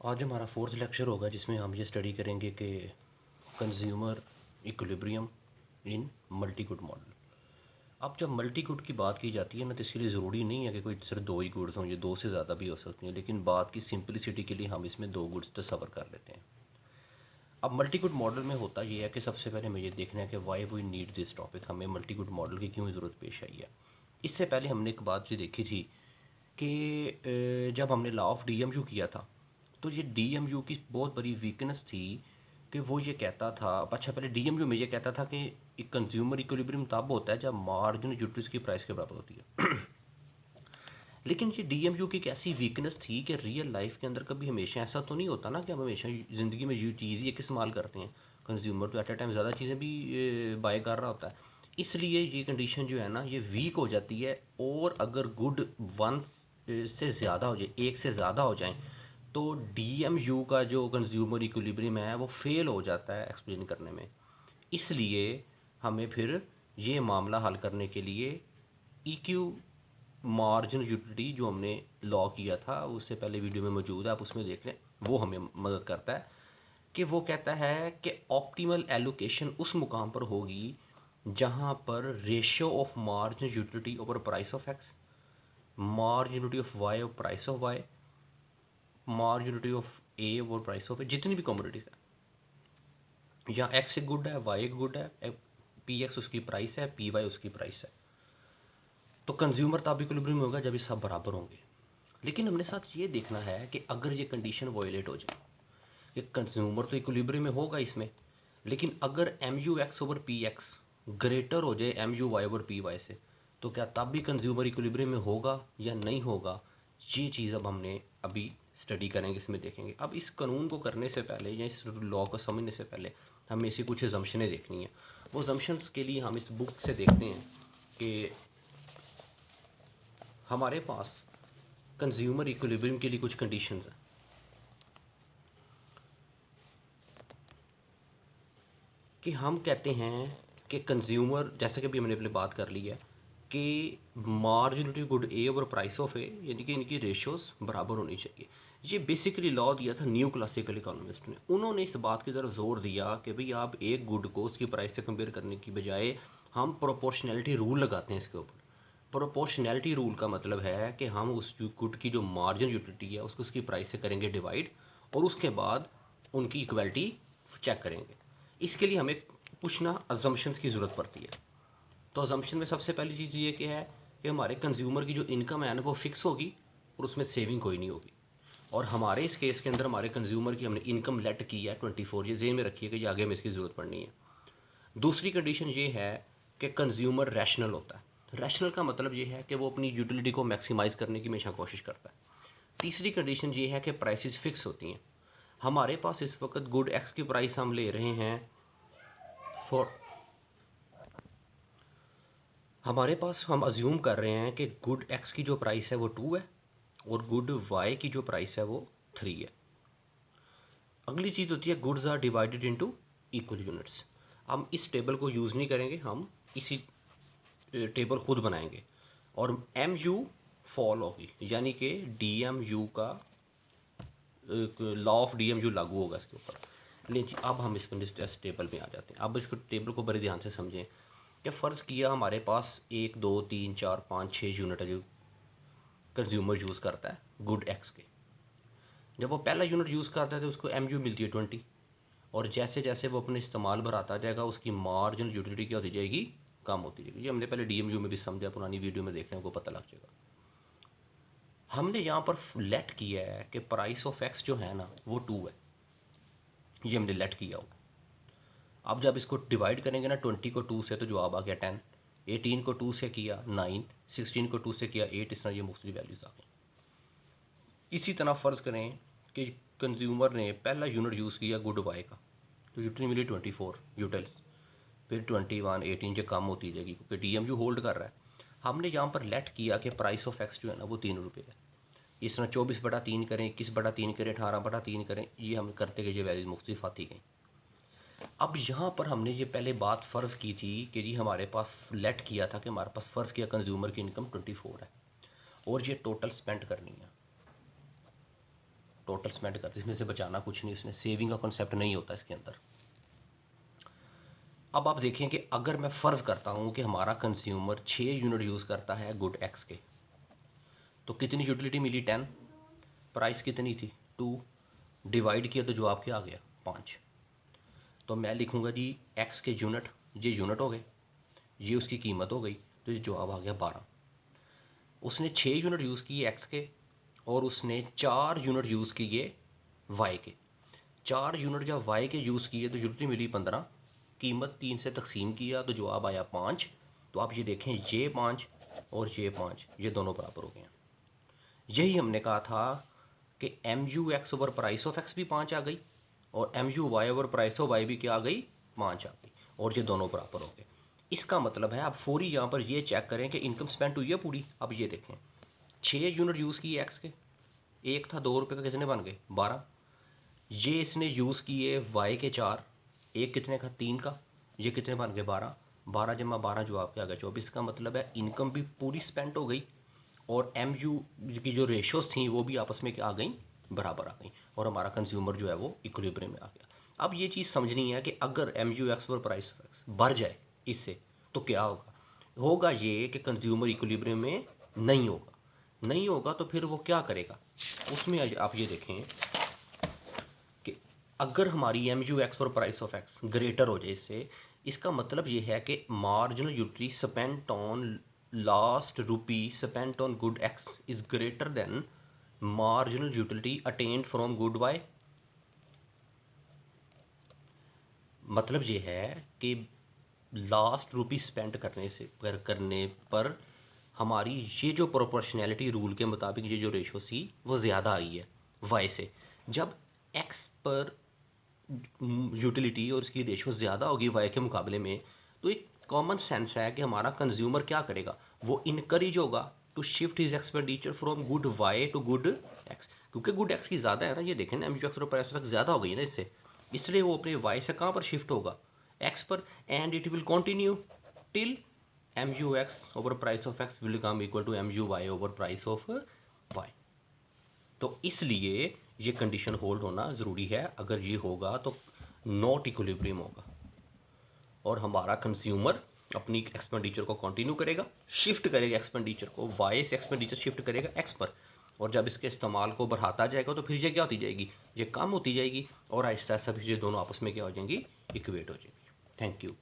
आज हमारा fourth lecture होगा जिसमें हम ये स्टडी करेंगे कि कंज्यूमर इक्विलिब्रियम इन मल्टी गुड मॉडल। अब जब मल्टी गुड की बात की जाती है ना, तो इसके लिए ज़रूरी नहीं है कि कोई सिर्फ दो ही गुड्स हों, ये दो से ज़्यादा भी हो सकती हैं, लेकिन बात की सिंपलिसिटी के लिए हम इसमें दो गुड्स तस्वर कर लेते हैं। अब मल्टी गुड मॉडल में होता ये है कि सबसे पहले हमें ये देखना है कि why we need this topic, हमें मल्टी गुड मॉडल की क्यों ज़रूरत पेश आई है। इससे पहले हमने एक बात ये देखी थी कि जब हमने लॉ ऑफ डीएमयू किया था, तो ये डीएमयू की बहुत बड़ी वीकनेस थी कि वो ये कहता था, अच्छा पहले डीएमयू में ये कहता था कि एक कंज्यूमर इक्विलिब्रियम तब होता है जब मार्जिन यूटिलिटीज की प्राइस के बराबर होती है। लेकिन ये डीएमयू की एक ऐसी वीकनेस थी कि रियल लाइफ के अंदर कभी हमेशा ऐसा तो नहीं होता ना कि हम हमेशा ज़िंदगी में ये चीज़ ही एक इस्तेमाल करते हैं। कंज्यूमर तो एट ए टाइम ज़्यादा चीज़ें भी बाय कर रहा होता है। इसलिए ये कंडीशन जो है ना, ये वीक हो जाती है, और अगर गुड वन से ज़्यादा हो जाए, एक से ज़्यादा हो जाए, तो डीएमयू का जो कंज्यूमर इक्विलिब्रियम है वो फेल हो जाता है एक्सप्लेन करने में। इसलिए हमें फिर ये मामला हल करने के लिए ईक्यू मार्जिन यूटिलिटी जो हमने लॉ किया था, उससे पहले वीडियो में मौजूद है, आप उसमें देख लें, वो हमें मदद करता है कि वो कहता है कि ऑप्टिमल एलोकेशन उस मुकाम पर होगी जहाँ पर ratio of margin utility over price of X, margin utility of Y और price of Y, margin utility of A और प्राइस ऑफ ए, जितनी भी कमोडिटीज़ है, या एक्स एक गुड है, वाई एक गुड है, पी एक्स उसकी प्राइस है, पी वाई उसकी प्राइस है, तो कंज्यूमर तब इक्विलिब्रियम होगा जब ये सब बराबर होंगे। लेकिन हमने साथ ये देखना है कि अगर ये कंडीशन वायलेट हो जाए, कि कंज्यूमर तो इक्विलिब्रियम में होगा इसमें, लेकिन अगर M U X over P X greater हो जाए M U Y over P Y से, तो क्या तब भी कंज्यूमर इक्विलिब्रियम में होगा या नहीं होगा, ये चीज़ अब हमने अभी स्टडी करेंगे, इसमें देखेंगे। अब इस कानून को करने से पहले या इस लॉ को समझने से पहले हमें ऐसी कुछ अजम्पशनें देखनी है। वो अजम्पशंस के लिए हम इस बुक से देखते हैं कि हमारे पास कंज्यूमर इक्विलिब्रियम के लिए कुछ कंडीशंस हैं। कि हम कहते हैं कि कंज्यूमर, जैसे कि अभी हमने पहले बात कर ली है, कि मार्जिनलिटी गुड ए और प्राइस ऑफ ए, यानी कि इनकी रेशियोज बराबर होनी चाहिए। ये बेसिकली लॉ दिया था न्यू क्लासिकल इकोनॉमिस्ट ने। उन्होंने इस बात की तरफ जोर दिया कि भाई आप एक गुड को उसकी प्राइस से कंपेयर करने की बजाय हम प्रोपोर्शनैलिटी रूल लगाते हैं इसके ऊपर। प्रोपोर्शनैलिटी रूल का मतलब है कि हम उस गुड की जो मार्जिन यूटिलिटी है उसको उसकी प्राइस से करेंगे डिवाइड, और उसके बाद उनकी इक्वलिटी चेक करेंगे। इसके लिए हमें कुछ ना अजम्पशंस की ज़रूरत पड़ती है। तो अजम्पशन में सबसे पहली चीज़ ये कि है कि हमारे कंज्यूमर की जो इनकम है ना वो फिक्स होगी, और उसमें सेविंग कोई नहीं होगी। और हमारे इस केस के अंदर हमारे कंज्यूमर की हमने इनकम लेट की है 24, ये जेन में रखिए कि ये आगे में इसकी ज़रूरत पड़नी है। दूसरी कंडीशन ये है कि कंज्यूमर रैशनल होता है। रैशनल का मतलब ये है कि वो अपनी यूटिलिटी को मैक्सिमाइज़ करने की हमेशा कोशिश करता है। तीसरी कंडीशन ये है कि प्राइसेस फिक्स होती हैं। हमारे पास इस वक्त गुड एक्स की प्राइस हम ले रहे हैं फॉर, हमारे पास हम अज्यूम कर रहे हैं कि गुड एक्स की जो प्राइस है वो 2 है, और गुड वाई की जो प्राइस है वो 3 है। अगली चीज़ होती है goods are divided into equal units. हम इस टेबल को यूज़ नहीं करेंगे, हम इसी टेबल खुद बनाएंगे, और एम यू फॉल होगी, यानी कि डी एम यू का law of D M U लागू होगा इसके ऊपर। लेकिन अब हम इस टेबल में आ जाते हैं। अब इसको टेबल को बड़े ध्यान से समझें कि फ़र्ज़ किया हमारे पास 1 2 3 4 5 6 यूनिट है जो कंज्यूमर यूज़ करता है गुड एक्स के। जब वो पहला यूनिट यूज़ करता है तो उसको एम यू मिलती है 20, और जैसे जैसे वो अपने इस्तेमाल बढ़ाता जाएगा उसकी मार्जिनल यूटिलिटी क्या होती जाएगी, कम होती जाएगी। ये हमने पहले डी एम यू में भी समझा, पुरानी वीडियो में देख रहे हैं, को पता लग जाएगा। हमने यहाँ पर लेट किया है कि प्राइस ऑफ एक्स जो है ना वो 2 है, ये हमने लेट किया हुआ। अब जब इसको डिवाइड करेंगे ना 20 को 2 से, तो जवाब आ गया 10, 18 को 2 से किया 9, 16 को 2 से किया 8, इस तरह ये मुख्तलिफ वैल्यूज़ आ गई। इसी तरह फ़र्ज़ करें कि कंज्यूमर ने पहला यूनिट यूज़ किया गुड बाय का, तो यूटिलिटी मिली 24 यूटिल्स, फिर 21 18 जो कम होती जाएगी क्योंकि डी एम यू होल्ड कर रहा है। हमने यहाँ पर लेट किया कि प्राइस ऑफ एक्स जो है ना वो 3 रुपये है। इस तरह 24/3 करें, 21/3 करें, 18/3 करें, ये हम करते गए, ये वैल्यूज मुख्तलिफ आती गई। अब यहाँ पर हमने ये पहले बात फ़र्ज़ की थी कि जी हमारे पास लेट किया था कि हमारे पास फ़र्ज़ किया कंज्यूमर की इनकम 24 है, और ये टोटल स्पेंड करनी है। टोटल स्पेंड करते हैं, इसमें से बचाना कुछ नहीं, इसमें सेविंग का कॉन्सेप्ट नहीं होता इसके अंदर। अब आप देखें कि अगर मैं फ़र्ज़ करता हूँ कि हमारा कंज्यूमर 6 यूनिट यूज़ करता है गुड एक्स के, तो कितनी यूटिलिटी मिली 10, प्राइस कितनी थी 2, डिवाइड किया तो जवाब क्या आ गया 5। तो मैं लिखूँगा जी एक्स के यूनिट, ये यूनिट हो गए, ये उसकी कीमत हो गई, तो ये जवाब आ गया 12। उसने 6 यूनिट यूज़ किए एक्स के और उसने 4 यूनिट यूज़ किए वाई के। 4 यूनिट जब वाई के यूज़ किए तो यूनिट मिली 15, कीमत 3 से तकसीम किया तो जवाब आया 5। तो आप ये देखें ये 5 और ये 5 ये दोनों बराबर हो गए हैं। यही हमने कहा था कि M U X over price of X भी 5 आ गई और M U Y over price of Y भी क्या आ गई 5 आ गई, और ये दोनों बराबर हो गए। इसका मतलब है आप फौरी यहाँ पर ये चेक करें कि इनकम स्पेंड हुई है पूरी। अब ये देखें 6 यूनिट यूज़ किए एक्स के, एक था 2 रुपये का, कितने बन गए 12। ये इसने यूज़ किए वाई के 4, एक कितने का 3 का, ये कितने बन गए 12, 12 जमा 12 जवाब क्या आ गया 24। का मतलब है इनकम भी पूरी स्पेंड हो गई और एम यू की जो रेशोज़ थी वो भी आपस में क्या आ गई बराबर आ गई, और हमारा कंज्यूमर जो है वो इक्विलिब्रियम में आ गया। अब ये चीज़ समझनी है कि अगर एम यू एक्स और प्राइस एक्स बढ़ जाए इससे तो क्या होगा। होगा ये कि कंज्यूमर इक्विलिब्रियम में नहीं होगा, नहीं होगा तो फिर वो क्या करेगा। उसमें आप ये देखें कि अगर हमारी एम यू एक्स और प्राइस ऑफ एक्स ग्रेटर हो जाए इससे, इसका मतलब ये है कि marginal utility spent on last rupee spent on good X is greater than marginal utility attained from good Y. मतलब ये है कि लास्ट रुपी स्पेंड करने पर हमारी ये जो प्रोपोर्शनैलिटी रूल के मुताबिक ये जो रेशो सी वो ज़्यादा आई है वाई से। जब एक्स पर यूटिलिटी और इसकी रेशो ज़्यादा होगी वाई के मुकाबले में, तो एक कॉमन सेंस है कि हमारा कंज्यूमर क्या करेगा, वो इनकरेज होगा to shift his expenditure from good Y to good X, क्योंकि गुड एक्स की ज़्यादा है ना। ये देखें ना एम यू एक्स और प्राइस एक्स ज़्यादा हो गई है ना इससे, इसलिए वो अपने वाई से कहाँ पर शिफ्ट होगा एक्स पर, and it will continue till M U X over price of X will come equal to M U Y over price of Y. तो इसलिए ये कंडीशन होल्ड होना ज़रूरी है। अगर ये होगा तो नॉट इक्विलिब्रियम होगा और हमारा कंज्यूमर अपनी एक्सपेंडिचर को कंटिन्यू करेगा, शिफ्ट करेगा एक्सपेंडिचर को, वाई से एक्सपेंडिचर शिफ्ट करेगा एक्स पर, और जब इसके इस्तेमाल को बढ़ाता जाएगा तो फिर ये क्या होती जाएगी, ये कम होती जाएगी और आहिस्ता आहिस्ता फिर ये दोनों आपस में क्या हो जाएंगी, इक्वेट हो जाएंगी। Thank you.